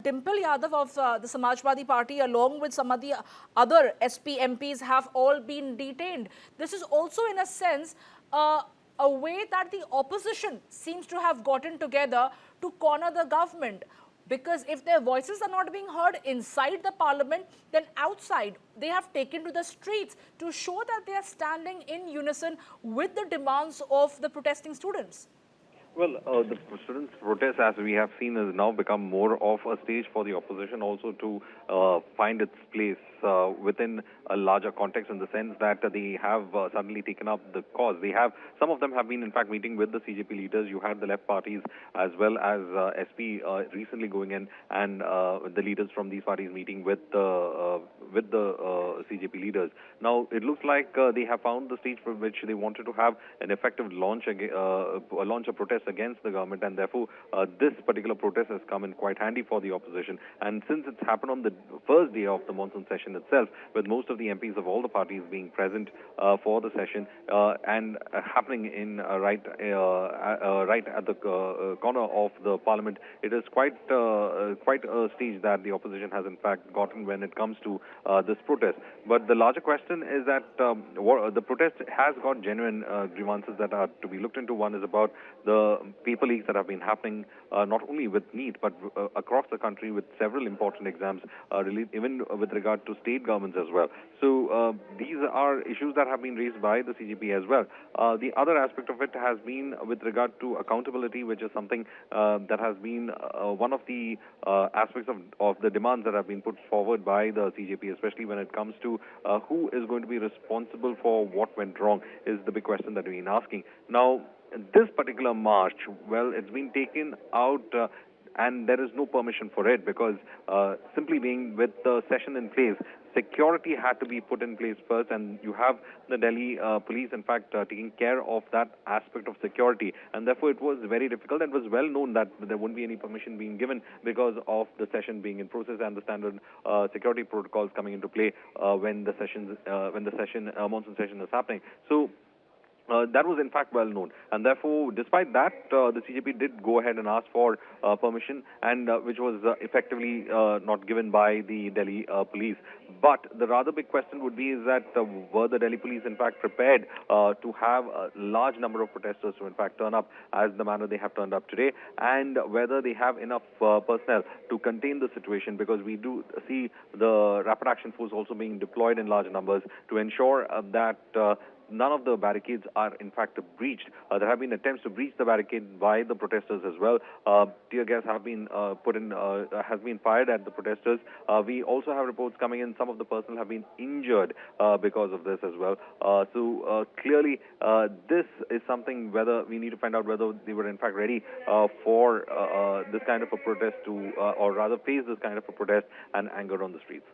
Dimple Yadav of the Samajwadi Party, along with some of the other SP MPs, have all been detained. This is also, in a sense, a way that the opposition seems to have gotten together to corner the government. Because if their voices are not being heard inside the parliament, then outside they have taken to the streets to show that they are standing in unison with the demands of the protesting students. Well, the students' protest, as we have seen, has now become more of a stage for the opposition also to find its place within a larger context, in the sense that they have suddenly taken up the cause. Some of them have been, in fact, meeting with the CJP leaders. You had the left parties as well as SP recently going in, and the leaders from these parties meeting with the CJP leaders. Now, it looks like they have found the stage for which they wanted to have an effective launch a protest against the government, and therefore this particular protest has come in quite handy for the opposition. And since it's happened on the first day of the monsoon session itself, with most of the MPs of all the parties being present for the session and happening in right at the corner of the parliament, it is quite a stage that the opposition has in fact gotten when it comes to this protest. But the larger question is that the protest has got genuine grievances that are to be looked into. One is about the paper leaks that have been happening not only with NEET but across the country with several important exams, even with regard to state governments as well. So these are issues that have been raised by the CJP as well. The other aspect of it has been with regard to accountability, which is something that has been one of the aspects of the demands that have been put forward by the CJP, especially when it comes to who is going to be responsible for what went wrong, is the big question that we've been asking. Now, this particular march, well, it's been taken out and there is no permission for it, because simply being with the session in place, security had to be put in place first, and you have the Delhi police, in fact, taking care of that aspect of security, and therefore it was very difficult. It was well known that there wouldn't be any permission being given because of the session being in process and the standard security protocols coming into play when the monsoon session is happening. So that was in fact well known, and therefore, despite that, the CJP did go ahead and ask for permission, and which was effectively not given by the Delhi police. But the rather big question would be is that were the Delhi police in fact prepared to have a large number of protesters to in fact turn up as the manner they have turned up today, and whether they have enough personnel to contain the situation, because we do see the rapid action force also being deployed in large numbers to ensure that none of the barricades are in fact breached. There have been attempts to breach the barricade by the protesters as well. Tear gas have been has been fired at the protesters. We also have reports coming in. Some of the personnel have been injured because of this as well. So clearly, this is something whether we need to find out whether they were in fact ready for this kind of a protest to, or rather face this kind of a protest and anger on the streets.